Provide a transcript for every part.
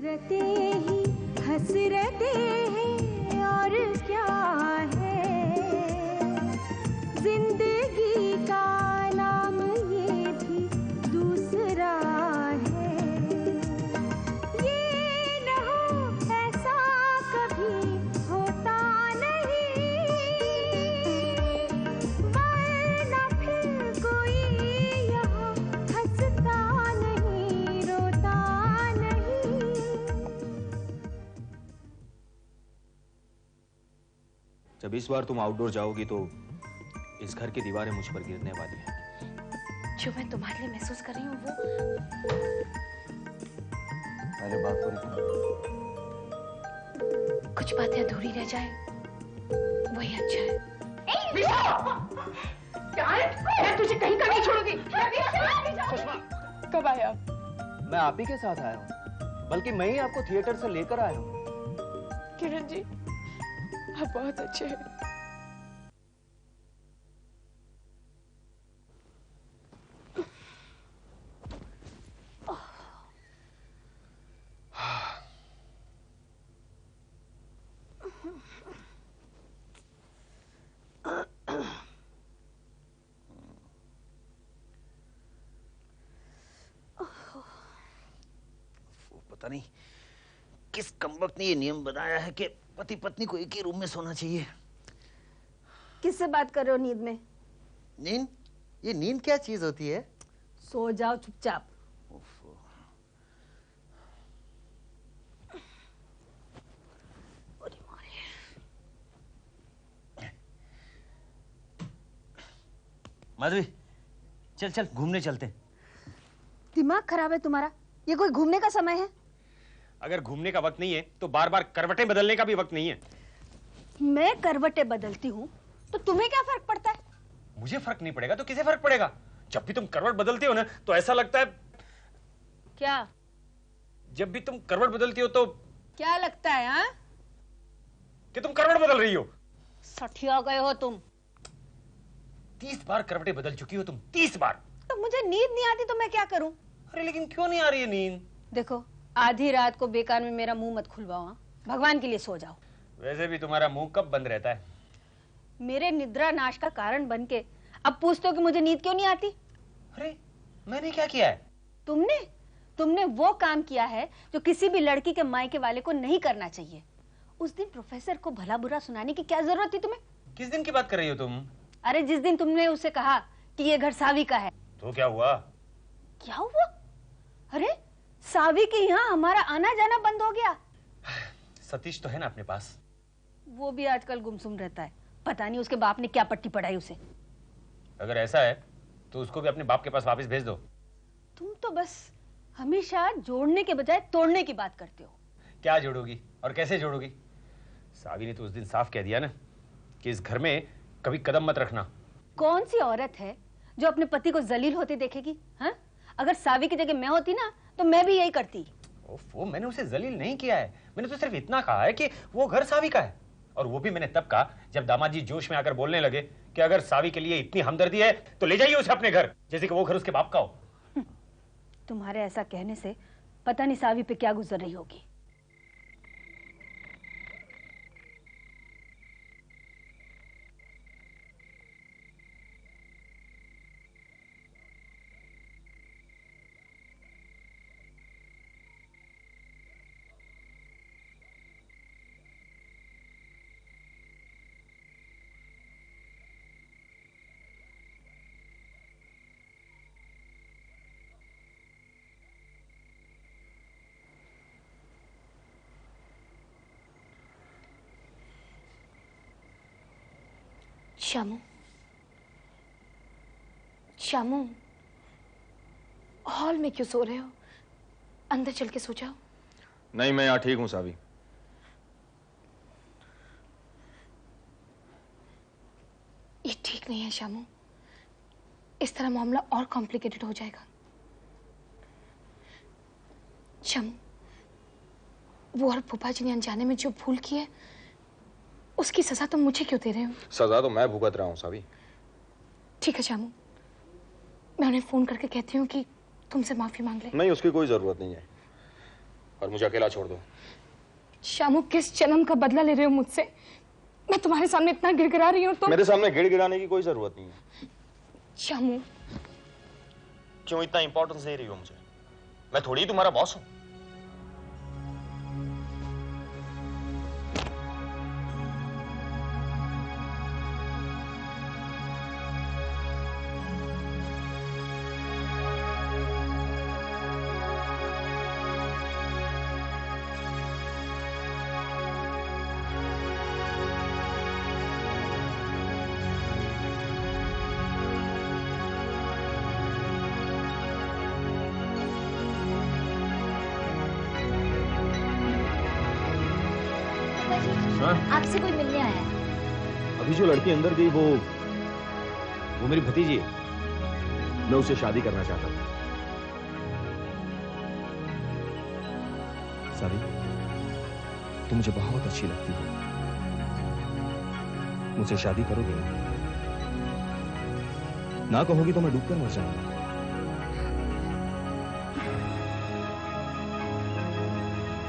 हसरतें ही हसरतें हैं और क्या है, जिंदगी का नाम ये भी दूसरा है। ये न हो ऐसा कभी होता नहीं, वरना फिर कोई यहाँ हंसता नहीं, रोता नहीं। जब इस बार तुम आउटडोर जाओगी तो इस घर की दीवारें मुझ पर गिरने वाली हैं। जो मैं तुम्हारे लिए महसूस कर रही हूँ वो पहले बात पूरी करो। कुछ बातें अधूरी रह जाए वही अच्छा है। मैं तुझे कहीं का नहीं छोड़ूंगी। कब आए आप? मैं आप ही के साथ आया हूँ, बल्कि मैं ही आपको थिएटर से लेकर आया हूँ। किरण जी आप बहुत अच्छे हैं। पता नहीं किस कमबख्त ने ये नियम बनाया है कि पति पत्नी को एक ही रूम में सोना चाहिए। किससे बात कर रहे हो नींद में? नींद? ये नींद क्या चीज होती है? सो जाओ चुपचाप। माधवी चल चल घूमने चलते हैं। दिमाग खराब है तुम्हारा? ये कोई घूमने का समय है? अगर घूमने का वक्त नहीं है तो बार बार करवटें बदलने का भी वक्त नहीं है। मैं करवटें बदलती हूँ तो तुम्हें क्या फर्क पड़ता है? मुझे फर्क नहीं पड़ेगा तो किसे फर्क पड़ेगा? जब भी तुम करवट बदलती हो ना तो ऐसा लगता है। क्या? जब भी तुम करवट बदलती हो तो क्या लगता है हाँ? कि तुम करवट बदल रही हो। सठिया गए हो तुम। 30 बार करवटें बदल चुकी हो तुम, 30 बार। तो मुझे नींद नहीं आती तो मैं क्या करूं? अरे लेकिन क्यों नहीं आ रही है नींद? देखो आधी रात को बेकार में मेरा मुंह मत खुलवाओ। हाँ? भगवान के लिए सो जाओ। वैसे भी तुम्हारा मुंह कब बंद रहता है? मेरे निद्रा नाश का कारण बन के अब पूछते हो कि मुझे नींद क्यों नहीं आती? अरे मैंने क्या किया है? तुमने वो काम किया है जो किसी भी लड़की के मायके वाले को नहीं करना चाहिए। उस दिन प्रोफेसर को भला बुरा सुनाने की क्या जरूरत थी तुम्हें? किस दिन की बात कर रही हो तुम? अरे जिस दिन तुमने उसे कहा कि ये घर सावी का है। तो क्या हुआ? क्या हुआ? अरे सावी के यहाँ हमारा आना जाना बंद हो गया। सतीश तो है ना अपने पास? वो भी आजकल गुमसुम रहता है, पता नहीं उसके बाप ने क्या पट्टी पढ़ाई उसे। अगर ऐसा है तो उसको भी अपने बाप के पास वापस भेज दो। तुम तो बस हमेशा जोड़ने के बजाय तोड़ने की बात करते हो। क्या जोड़ोगी और कैसे जोड़ोगी? सावी ने तो उस दिन साफ कह दिया ना कि इस घर में कभी कदम मत रखना। कौन सी औरत है जो अपने पति को जलील होते देखेगी? हाँ? अगर सावी की जगह मैं होती ना तो मैं भी यही करती। वो मैंने उसे जलील नहीं किया है, मैंने तो सिर्फ इतना कहा है कि वो घर सावी का है। और वो भी मैंने तब कहा जब दामाद जी जोश में आकर बोलने लगे कि अगर सावी के लिए इतनी हमदर्दी है तो ले जाइए उसे अपने घर, जैसे कि वो घर उसके बाप का हो। तुम्हारे ऐसा कहने से पता नहीं सावी पे क्या गुजर रही होगी। श्यामू, श्यामू, हॉल में क्यों सो रहे हो? अंदर चल के सो जाओ। नहीं, मैं यहाँ ठीक हूँ सावी। ये ठीक नहीं है श्यामू, इस तरह मामला और कॉम्प्लिकेटेड हो जाएगा। श्यामू, वो और फूफा जी ने अनजाने में जो भूल की है उसकी सजा तुम मुझे क्यों दे रहे हो? सजा तो मैं भुगत रहा हूँ सावी। ठीक है श्यामू, मैं उन्हें फोन करके कहती हूँ कि तुमसे माफी मांग ले। नहीं, उसकी कोई जरूरत नहीं है। और मुझे अकेला छोड़ दो। शामू, किस जन्म का बदला ले रहे हो मुझसे? मैं तुम्हारे सामने इतना गिड़गिड़ा रही हूँ तो। मेरे सामने गिड़गिड़ाने की कोई जरूरत नहीं है। शामू, क्यों इतना इंपॉर्टेंस दे रही हो मुझे? मैं थोड़ी ही तुम्हारा बॉस हूं। आपसे कोई मिलने आया है। अभी जो लड़की अंदर गई वो मेरी भतीजी है। मैं उससे शादी करना चाहता था। सावी, तुम मुझे बहुत अच्छी लगती हो। मुझसे शादी करोगे? ना कहोगी तो मैं डूबकर मर जाऊंगा।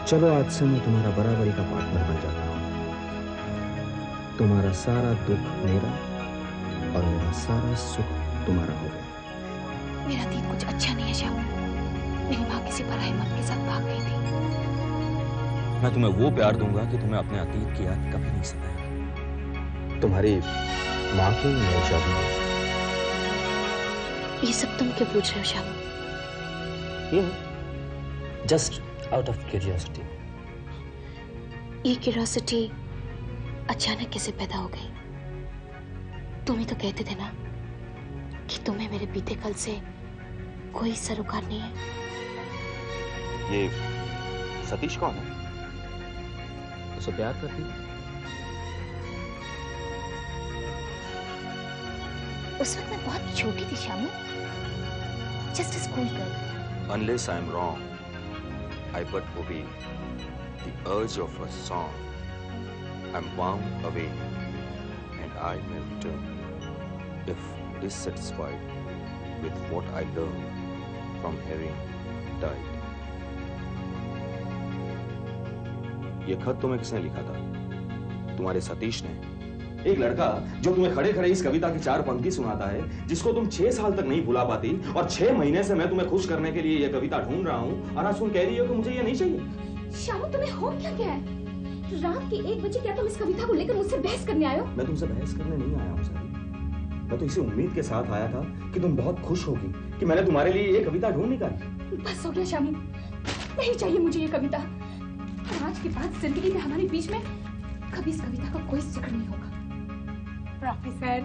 चलो, आज से मैं तुम्हारा बराबरी का पार्टनर बन जाता हूं। तुम्हारा सारा दुख मेरा और मेरा सारा सुख तुम्हारा हो गया। मेरा दिन कुछ अच्छा नहीं है शामू। मेरी माँ किसी पराये मर्द के साथ भाग गई थी। मैं तुम्हें वो प्यार दूंगा कि तुम्हें अपने अतीत की याद कभी नहीं सताएगा। तुम्हारी माँ क्यों नहीं शादी? ये सब तुम क्यों पूछ रहे हो Shamu? Just out of curiosity. ये क्यूरियोसिटी अचानक कैसे पैदा हो गई? तुम ही तो कहते थे ना कि तुम्हें मेरे बीते कल से कोई सरोकार नहीं है। ये सतीश कौन है? उसे प्यार करती? उस वक्त मैं बहुत छोटी थी Shamu, just school girl. Unless I am wrong, I but obey the urge of a song. I'm bound away, and I may return if dissatisfied with what I learned from having died. ये खत तुम्हें किसने लिखा था? तुम्हारे सतीश ने। एक लड़का जो तुम्हें खड़े खड़े इस कविता की 4 पंक्ति सुनाता है, जिसको तुम 6 साल तक नहीं भुला पाती, और 6 महीने से मैं तुम्हें खुश करने के लिए ये कविता ढूंढ रहा हूं, और आज तुम कह रही हो कि मुझे ये नहीं चाहिए। शामू, तुम्हें हो क्या है? रात के 1 बजे क्या तुम इस कविता को लेकर मुझसे बहस करने आए हो? मैं तुमसे बहस करने नहीं आया हूँ सारी। मैं तो इसी उम्मीद के साथ आया था कि तुम बहुत खुश होगी कि मैंने तुम्हारे लिए ये कविता ढूंढ निकाली। बस हो गया शामू, नहीं चाहिए मुझे ये कविता। आज के बाद जिंदगी में हमारे बीच में कभी इस कविता का कोई जिक्र नहीं होगा। प्रोफेसर,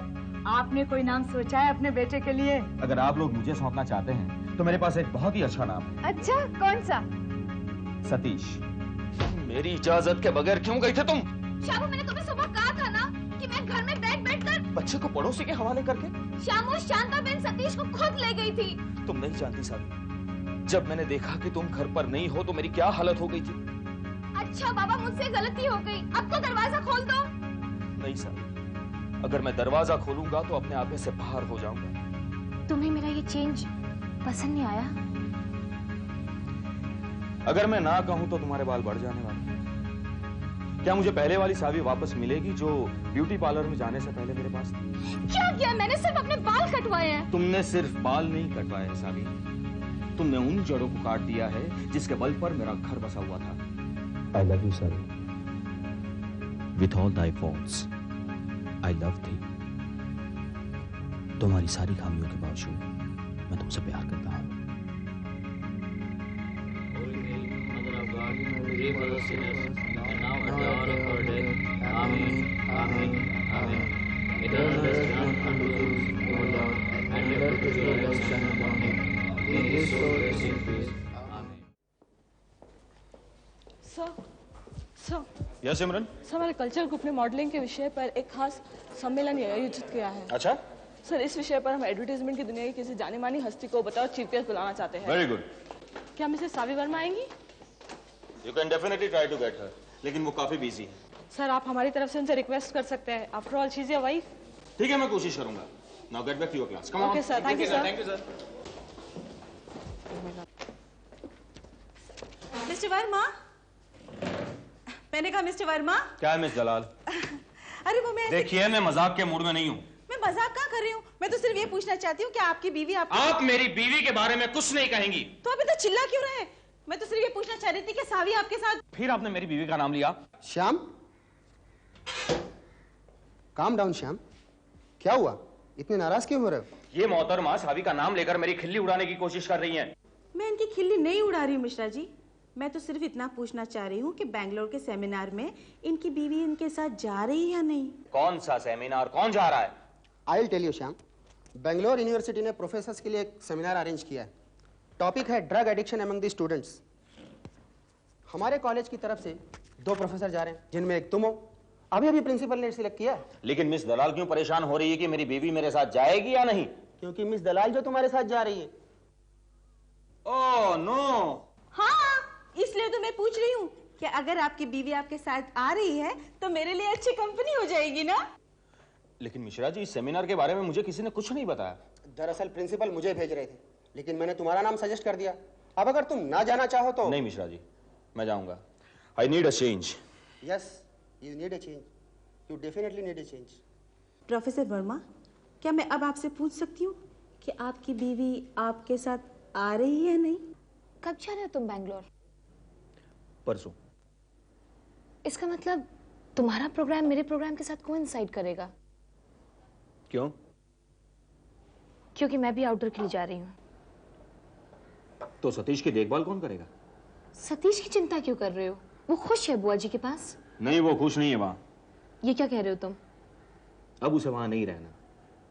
आपने कोई नाम सोचा है अपने बेटे के लिए? अगर आप लोग मुझे सौंपना चाहते हैं तो मेरे पास एक बहुत ही अच्छा नाम है। अच्छा, कौन सा? सतीश। मेरी इजाजत के बगैर क्यों गई थे तुम? शामू, मैंने तुम्हें सुबह कहा था ना कि मैं घर में बैठ-बैठकर बच्चे को पड़ोसी के हवाले करके। शामू, शांताबेन सतीश को खुद ले गई थी। तुम नहीं जानती सावी, जब मैंने देखा कि तुम घर पर नहीं हो तो मेरी क्या हालत हो गई थी। अच्छा बाबा, मुझसे गलती हो गई, अब तो दरवाजा खोल दो। नहीं सावी, अगर मैं दरवाजा खोलूंगा तो अपने आप से बाहर हो जाऊंगा। तुम्हें मेरा ये चेंज पसंद नहीं आया? अगर मैं ना कहूं तो तुम्हारे बाल बढ़ जाने वाले हैं। क्या मुझे पहले वाली सावी वापस मिलेगी जो ब्यूटी पार्लर में जाने से पहले मेरे पास थी? क्या किया? मैंने सिर्फ अपने बाल कटवाए हैं। तुमने सिर्फ बाल नहीं कटवाए सावी, तुमने उन जड़ों को काट दिया है जिसके बल पर मेरा घर बसा हुआ था। I love you, Saavi. With all thy faults, I love thee। तुम्हारी सारी खामियों के बावजूद मैं तुमसे प्यार करता हूँ। यह सिमरन, सर, हमारे कल्चर ग्रुप ने मॉडलिंग के विषय पर एक खास सम्मेलन आयोजित किया है। अच्छा, सर, इस विषय पर हम एडवर्टाइजमेंट की दुनिया की किसी जानी मानी हस्ती को बताओ चीफ गेस्ट बुलाना चाहते हैं। Very good. क्या मिसेस सावी वर्मा आएंगी? You can definitely try to get her, लेकिन वो काफी बिजी है। सर, आप हमारी तरफ से उनसे रिक्वेस्ट कर सकते हैं। After all she is your wife. ठीक है, मैं कोशिश करूंगा। Now get back to your class. Come on. Okay sir, thank you sir. Thank you sir. Mister mister Verma, मैंने कहा मिस्टर वर्मा। क्या है मिस जलाल? अरे वो मैं देखिए, मैं मजाक के मूड में नहीं हूँ। मैं मजाक कहाँ कर रही हूँ, मैं तो सिर्फ ये पूछना चाहती हूँ कि आपकी बीवी आप मेरी बीवी के बारे में कुछ नहीं कहेंगी। तो अभी तो चिल्ला क्यों रहे? मैं तो सिर्फ ये पूछना चाह रही थी कि सावी आपके साथ। फिर आपने मेरी बीवी का नाम लिया। श्याम, काम डाउन श्याम, क्या हुआ? इतने नाराज क्यों हो रहे हो? ये मोहतरमा सावी का नाम लेकर मेरी खिल्ली उड़ाने की कोशिश कर रही हैं। मैं इनकी खिल्ली नहीं उड़ा रही हूँ मिश्रा जी, मैं तो सिर्फ इतना पूछना चाह रही हूँ कि बेंगलोर के सेमिनार में इनकी बीवी इनके साथ जा रही है या नहीं। कौन सा सेमिनार, कौन जा रहा है? I will tell you Shyam, Bangalore university ने प्रोफेसर्स के लिए एक सेमिनार अरेंज किया है। टॉपिक है drug addiction among the students. हमारे कॉलेज की तरफ से 2 प्रोफेसर जा रहे हैं, जिनमें एक तुम हो। अभी अभी प्रिंसिपल ने सिलेक्ट किया है। लेकिन मिस दलाल क्यों परेशान हो रही है कि मेरी बीवी मेरे साथ जाएगी या नहीं? क्योंकि मिस दलाल जो तुम्हारे साथ जा रही है। Oh no. हाँ, इसलिए तो मैं पूछ रही हूँ कि अगर आपकी बीवी आपके साथ आ रही है तो मेरे लिए अच्छी कंपनी हो जाएगी ना। लेकिन मिश्रा जी, इस सेमिनार के बारे में मुझे किसी ने कुछ नहीं बताया। दरअसल प्रिंसिपल मुझे भेज रहे थे, लेकिन मैंने तुम्हारा नाम सजेस्ट कर दिया। अब अगर तुम ना जाना चाहो तो। नहीं मिश्रा जी, मैं जाऊंगा। I need a change. Yes, you need a change, you definitely need a change. Professor Verma, क्या मैं अब आपसे पूछ सकती हूँ कि आपकी बीवी आपके साथ आ रही है या नहीं? कब जा रहे हो तुम बैंगलोर? परसों। इसका मतलब तुम्हारा प्रोग्राम मेरे प्रोग्राम के साथ कोइंसाइड करेगा? क्यों? क्योंकि मैं भी आउटडोर के लिए जा रही हूँ। तो सतीश की देखभाल कौन करेगा? सतीश की चिंता क्यों कर रहे हो? वो खुश है बुआ जी के पास। नहीं, वो खुश नहीं है वहां। ये क्या कह रहे हो तुम? अब उसे वहां नहीं रहना।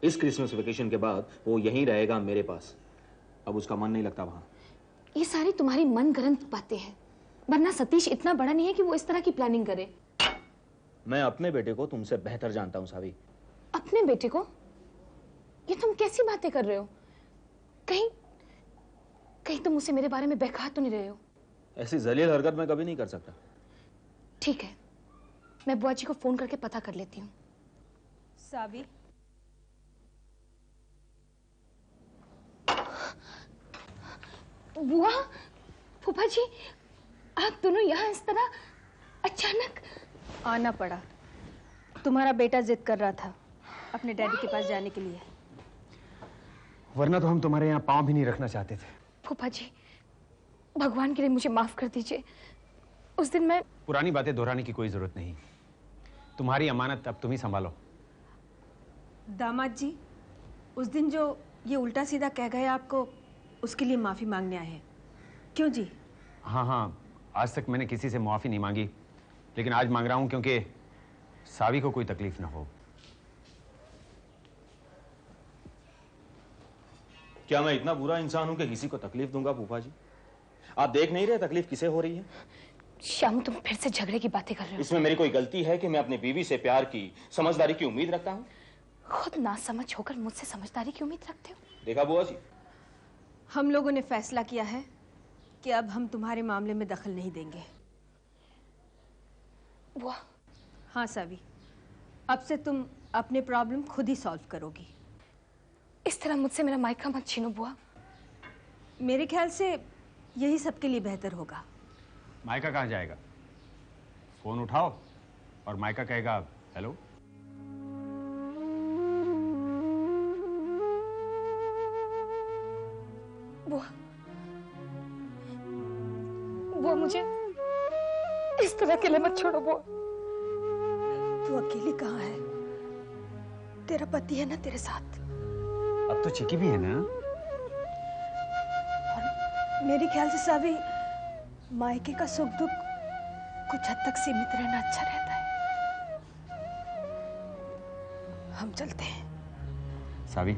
इस क्रिसमस वेकेशन के बाद वो यहीं रहेगा मेरे पास। अब उसका मन नहीं लगता वहां। ये सारी तुम्हारी मनगढ़ंत बातें हैं, वरना सतीश इतना बड़ा नहीं है कि वो इस तरह की प्लानिंग करे। मैं अपने बेटे को तुमसे बेहतर जानता हूं सावी। अपने बेटे को? ये तुम कैसी बातें कर रहे हो? कहीं कहीं तुम उसे मेरे बारे में बहका तो नहीं रहे हो? ऐसी जलील हरकत मैं कभी नहीं कर सकता। ठीक है, मैं बुआ जी को फोन करके पता कर लेती हूँ। सावी, बुआ, फूफा जी, आप दोनों यहाँ इस तरह अचानक? आना पड़ा। तुम्हारा बेटा जिद कर रहा था अपने डैडी के पास जाने के लिए, वरना तो हम तुम्हारे यहाँ पाँव भी नहीं रखना चाहते थे। फूफा जी, भगवान के लिए मुझे माफ कर दीजिए। उस दिन मैं... पुरानी बातें दोहराने की कोई जरूरत नहीं। तुम्हारी अमानत अब तुम ही संभालो। दामाद जी, उस दिन जो ये उल्टा सीधा कह गए आपको, उसके लिए माफी मांगने आए हैं। क्यों जी? हाँ, आज तक मैंने किसी से माफी नहीं मांगी, लेकिन आज मांग रहा हूं क्योंकि सावी को कोई तकलीफ ना हो। क्या मैं इतना बुरा इंसान हूं कि किसी को तकलीफ दूंगा फूफा जी? आप देख नहीं रहे तकलीफ किसे हो रही है? श्याम, तुम फिर से झगड़े की बातें कर रहे हो। इसमें मेरी कोई गलती है कि मैं अपनी बीवी से प्यार की, समझदारी की उम्मीद रखता हूं? खुद नासमझ होकर मुझसे समझदारी की उम्मीद रखते हो? देखा बुआ जी, हम लोगों ने फैसला किया है कि अब हम तुम्हारे मामले में दखल नहीं देंगे। बुआ? हाँ सावी, अब से तुम अपने प्रॉब्लम खुद ही सॉल्व करोगी। इस तरह मुझसे मेरा मायका मत छीनो बुआ। मेरे ख्याल से यही सबके लिए बेहतर होगा। मायका कहाँ जाएगा? फोन उठाओ और मायका कहेगा हेलो। बुआ, मुझे इस तरह के लिए मत छोड़ो बुआ। तू अकेली कहाँ है? तेरा पति है ना तेरे साथ? अब तो चिकी भी है ना? और मेरे ख्याल से सावी, मायके का सुख दुख कुछ हद तक सीमित रहना अच्छा रहता है। हम चलते हैं। सावी,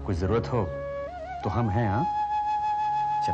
कुछ जरूरत हो तो हम हैं। हाँ, चल।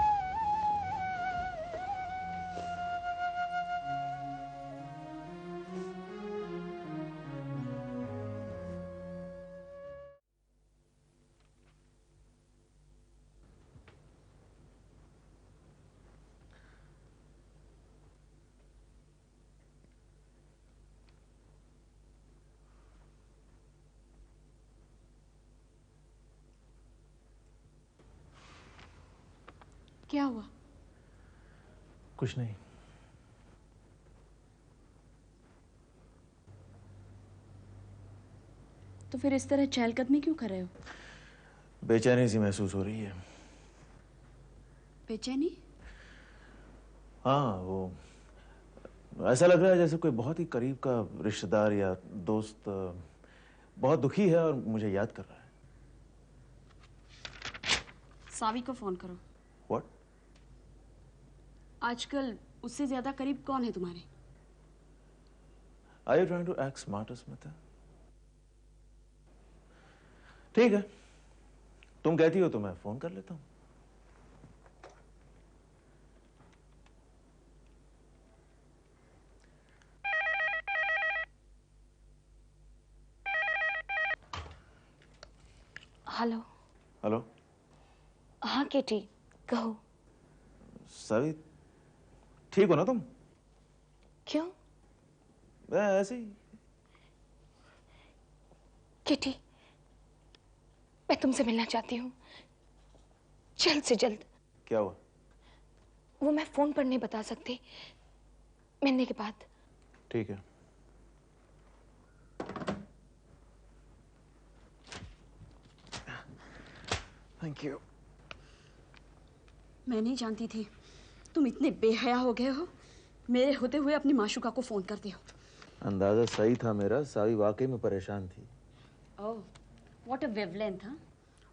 क्या हुआ? कुछ नहीं। तो फिर इस तरह चहलकदमी क्यों कर रहे हो? बेचैनी सी महसूस हो रही है। बेचैनी? हाँ, वो ऐसा लग रहा है जैसे कोई बहुत ही करीब का रिश्तेदार या दोस्त बहुत दुखी है और मुझे याद कर रहा है। सावी को फोन करो। What? आजकल उससे ज्यादा करीब कौन है तुम्हारे? Are you trying to act smart, Smita? ठीक है, तुम कहती हो तो मैं फोन कर लेता हूं। हेलो। हेलो। हाँ केटी, कहो। सावी, ठीक हो ना तुम? क्यों? ऐसे ही। केटी, मैं तुमसे मिलना चाहती हूँ, जल्द से जल्द। क्या हुआ? वो मैं फोन पर नहीं बता सकती, मिलने के बाद। ठीक है। Thank you. मैं नहीं जानती थी तुम इतने बेहया हो गए हो, मेरे होते हुए अपनी माशुका को फोन करते हो। अंदाजा सही था मेरा, सावी वाकई में परेशान थी। ओह, व्हाट अ वेवलेंथ। हाँ,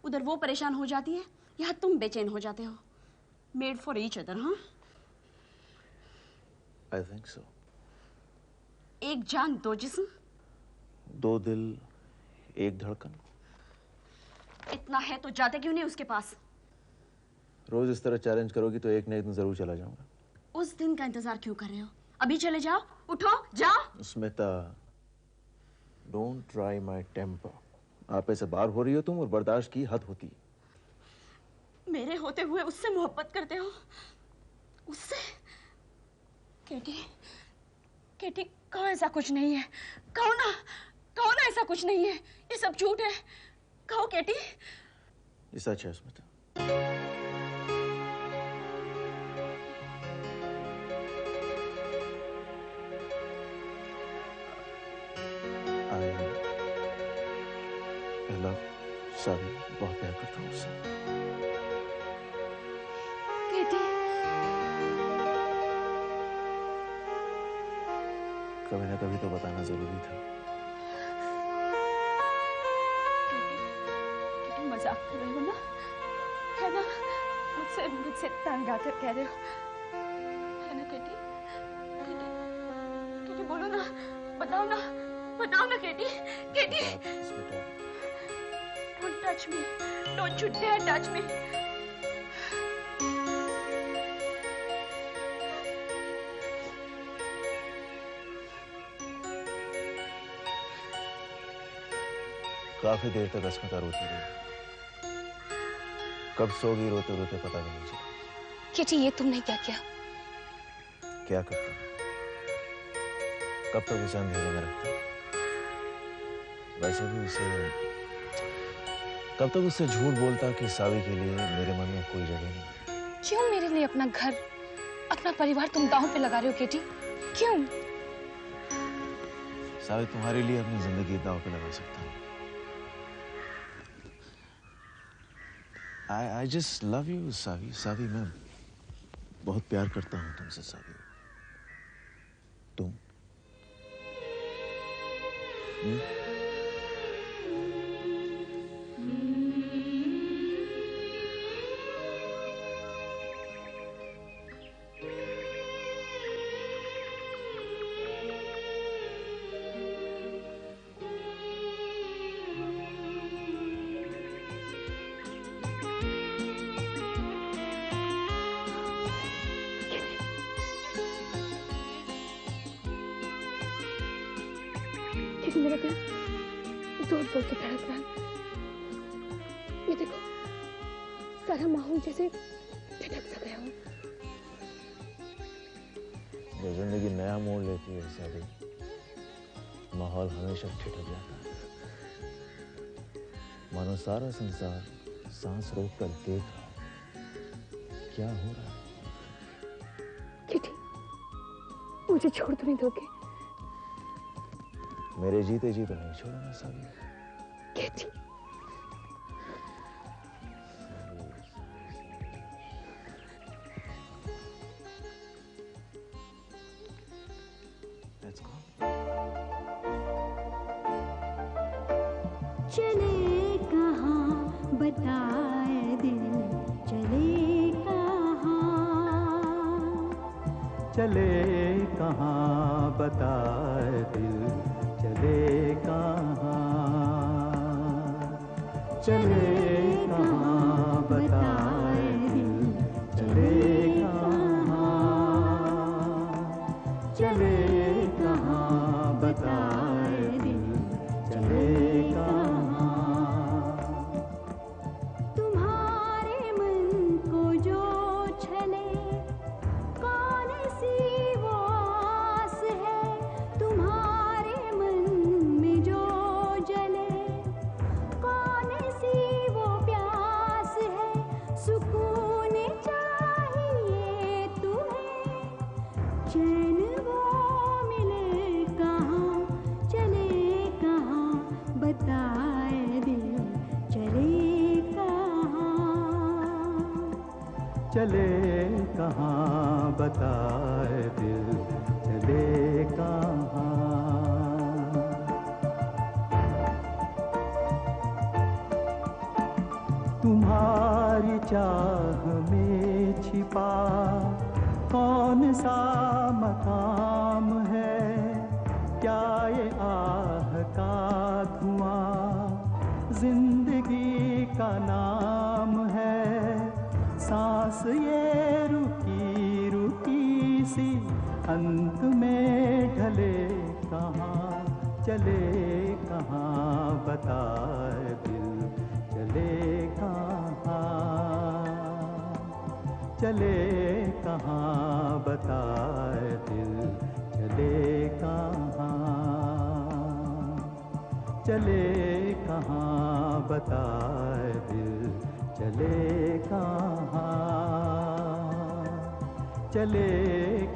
उधर वो परेशान हो जाती है, यहाँ तुम बेचैन हो जाते हो। Made for each other. हाँ, आई थिंक सो। एक जान दो जिस्म, दो दिल एक धड़कन। इतना है तो जाते क्यों नहीं उसके पास? रोज इस तरह चैलेंज करोगी तो एक न एक दिन जरूर चला जाऊंगा। उस दिन का इंतजार क्यों कर रहे हो? अभी चले जाओ, उठो, जाओ। Smita, don't try my temper. आपे से बाहर हो रही हो तुम और बर्दाश्त की हद होती। मेरे होते हुए उससे मोहब्बत करते हो? उससे? केटी, केटी, कहो ऐसा कुछ नहीं है। कहो ना ऐसा कुछ नहीं है, ये सब झूठ है। कहो केटी। ये सच है स्मिता। I love सावी, बहुत प्यार करता हूँ उससे। केटी, कभी ना कभी तो बताना जरूरी था। केटी, मजाक कर रहे हो ना? है ना? मुझसे तंग आकर कह रहे हो, है ना केटी? केटी, केटी बोलो ना, बताओ ना केटी, केटी। Don't touch me. Don't you dare touch me. काफी देर तक अस्मिता रोती रही। कब सोगी रोते रोते पता भी नहीं चला। केटी, ये तुमने क्या किया? क्या करता? कब तक उसे अंधेरे में रखता? वैसे भी कब तक उससे झूठ बोलता कि सावी के लिए मेरे मन में कोई जगह नहीं। क्यों मेरे लिए अपना घर, अपना परिवार तुम दांव पे लगा रहे हो केटी? क्यों? सावी, तुम्हारे लिए अपनी जिंदगी दांव पे लगा सकता हूँ। I just love you, सावी। सावी, मैं बहुत प्यार करता हूँ तुमसे सावी। तुम? मेरा दिल जोर जोर से धड़क रहा है। ये देखो, सारा माहौल जैसे ठिठक सा गया हो। जब जिंदगी नया मोड़ लेती है सावी, माहौल हमेशा ठिठक जाता है। मानो सारा संसार सांस रोक कर देख रहा है क्या हो रहा है। मुझे छोड़ तो नहीं दोगे? मेरे जीते जी तो नहीं छोड़ूंगा सावी। केटी, Let's go. चले कहाँ बताए दिल, चले कहाँ, चले कहाँ बताए दिल, चले कहाँ, चले कहाँ बताए दिल, चले कहाँ, चले कहाँ बताए दिल, चले कहाँ। तुम्हारे मन को जो छले कौन सी वो आस है, तुम्हारे मन में जो जले कौन सी वो प्यास है, सुकून चाहिए तुम्हें, चैन वो मिले कहाँ, चले कहाँ बताए दिल, चले कहाँ, चले कहाँ बताए दिल, चले कहाँ। तुम्हारी चाह में छिपा कौन सा मकाम है, क्या ये आह का धुआं जिंदगी का नाम है, सांस ये रुकी रुकी सी अंत में ढले कहाँ, चले कहाँ बताए दिल, चले कहाँ, चले कहाँ बताए दिल, चले कहाँ, चले कहाँ बताए दिल, चले कहाँ, चले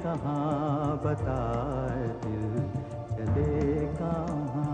कहाँ बताए दिल, चले कहाँ।